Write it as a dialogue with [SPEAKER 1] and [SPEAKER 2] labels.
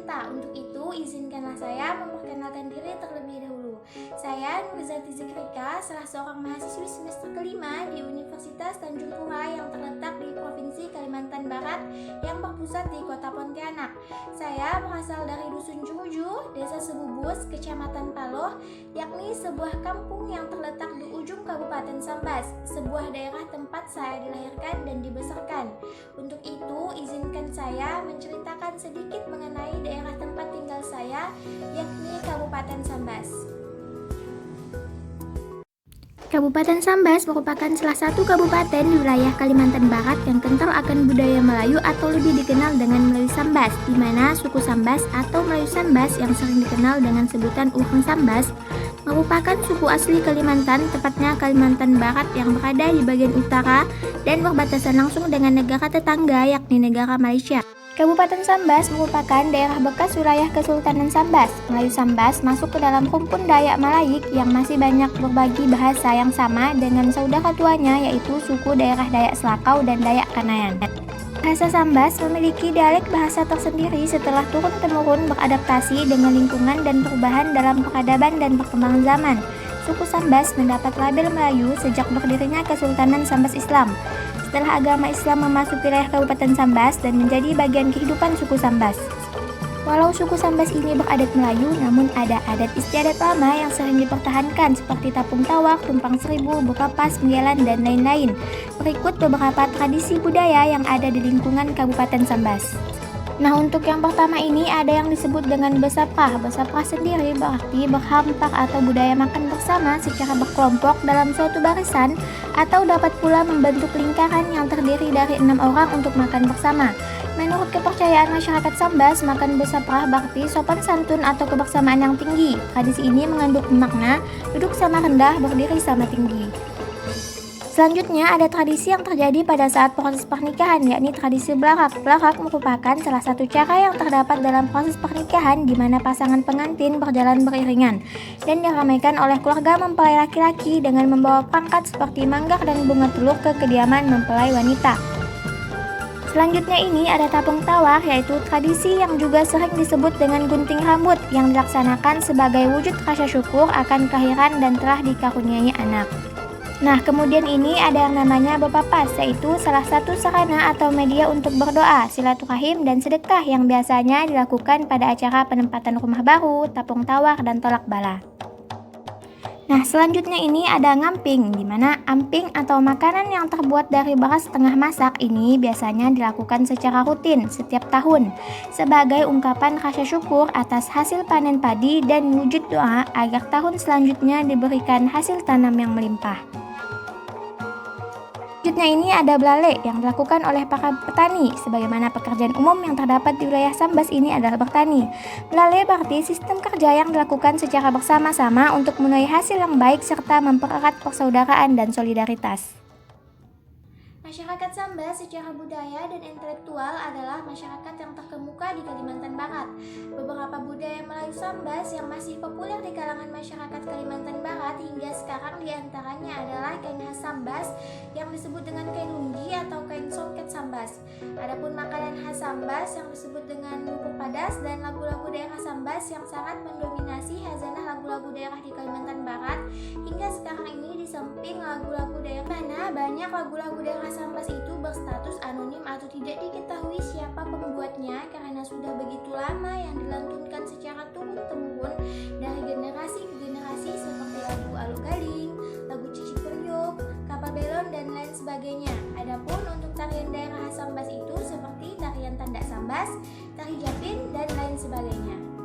[SPEAKER 1] bercerita. Untuk itu, izinkanlah saya memperkenalkan diri terlebih dahulu. Saya Nurizati Zikrika, salah seorang mahasiswi semester kelima di Universitas Tanjung Pura yang terletak di Provinsi Kalimantan Barat yang berpusat di Kota Pontianak. Saya berasal dari Dusun Juruju, Desa Sebubus, Kecamatan Paloh, yakni sebuah kampung yang terletak di ujung Kabupaten Sambas, sebuah daerah tempat saya dilahirkan dan dibesarkan. Untuk itu, izinkan saya menceritakan sedikit mengenai daerah tempat tinggal saya, yakni Kabupaten Sambas. Kabupaten Sambas merupakan salah satu kabupaten di wilayah Kalimantan Barat yang kental akan budaya Melayu atau lebih dikenal dengan Melayu Sambas, di mana suku Sambas atau Melayu Sambas yang sering dikenal dengan sebutan Uheng Sambas merupakan suku asli Kalimantan, tepatnya Kalimantan Barat yang berada di bagian utara dan berbatasan langsung dengan negara tetangga yakni negara Malaysia. Kabupaten Sambas merupakan daerah bekas wilayah Kesultanan Sambas. Melayu Sambas masuk ke dalam rumpun Dayak Malayik yang masih banyak berbagi bahasa yang sama dengan saudara tuanya yaitu suku daerah Dayak Selakau dan Dayak Kanayan. Bahasa Sambas memiliki dialek bahasa tersendiri setelah turun-temurun beradaptasi dengan lingkungan dan perubahan dalam peradaban dan perkembangan zaman. Suku Sambas mendapat label Melayu sejak berdirinya Kesultanan Sambas Islam. Setelah agama Islam memasuki wilayah Kabupaten Sambas dan menjadi bagian kehidupan suku Sambas. Walau suku Sambas ini beradat Melayu, namun ada adat istiadat lama yang sering dipertahankan seperti tapung tawak, tumpang seribu, bukapas, menggelan, dan lain-lain. Berikut beberapa tradisi budaya yang ada di lingkungan Kabupaten Sambas. Nah, untuk yang pertama ini ada yang disebut dengan besaprah. Besaprah sendiri berarti berhampar atau budaya makan bersama secara berkelompok dalam suatu barisan atau dapat pula membentuk lingkaran yang terdiri dari 6 orang untuk makan bersama. Menurut kepercayaan masyarakat Sambas, makan besaprah berarti sopan santun atau kebersamaan yang tinggi. Tradisi ini mengandung makna duduk sama rendah, berdiri sama tinggi. Selanjutnya ada tradisi yang terjadi pada saat proses pernikahan, yakni tradisi belarak. Belarak merupakan salah satu cara yang terdapat dalam proses pernikahan di mana pasangan pengantin berjalan beriringan dan diramaikan oleh keluarga mempelai laki-laki dengan membawa perangkat seperti manggar dan bunga telur ke kediaman mempelai wanita. Selanjutnya ini ada tapung tawar, yaitu tradisi yang juga sering disebut dengan gunting rambut yang dilaksanakan sebagai wujud rasa syukur akan kelahiran dan telah dikaruniai anak. Nah, kemudian ini ada yang namanya bepapas, yaitu salah satu sarana atau media untuk berdoa, silaturahim, dan sedekah yang biasanya dilakukan pada acara penempatan rumah baru, tapung tawar, dan tolak bala. Nah, selanjutnya ini ada ngamping, di mana amping atau makanan yang terbuat dari beras setengah masak ini biasanya dilakukan secara rutin setiap tahun sebagai ungkapan rasa syukur atas hasil panen padi dan wujud doa agar tahun selanjutnya diberikan hasil tanam yang melimpah. Selanjutnya ini ada belale yang dilakukan oleh para petani. Sebagaimana pekerjaan umum yang terdapat di wilayah Sambas ini adalah bertani. Belale berarti sistem kerja yang dilakukan secara bersama-sama untuk menuai hasil yang baik serta mempererat persaudaraan dan solidaritas. Masyarakat Sambas secara budaya dan intelektual adalah masyarakat yang terkemuka di Kalimantan Barat. Beberapa budaya Melayu Sambas yang masih populer di kalangan masyarakat Kalimantan Barat hingga sekarang diantaranya adalah kain khas Sambas yang disebut dengan kain lunggi atau kain songket Sambas. Adapun makanan khas Sambas yang disebut dengan bubur padas dan lagu-lagu daerah Sambas yang sangat mendominasi hazanah lagu-lagu daerah di Kalimantan Barat hingga sekarang ini. Di samping lagu-lagu daerah mana banyak lagu-lagu daerah Sambas itu berstatus anonim atau tidak diketahui siapa pembuatnya karena sudah begitu lama yang dilantunkan secara turun-temurun dari generasi ke generasi seperti lagu Aluk Galing, lagu Cicit Periuk, Kapal Belon, dan lain sebagainya. Adapun untuk tarian daerah Sambas itu seperti tarian Tandak Sambas, tari Japin, dan lain sebagainya.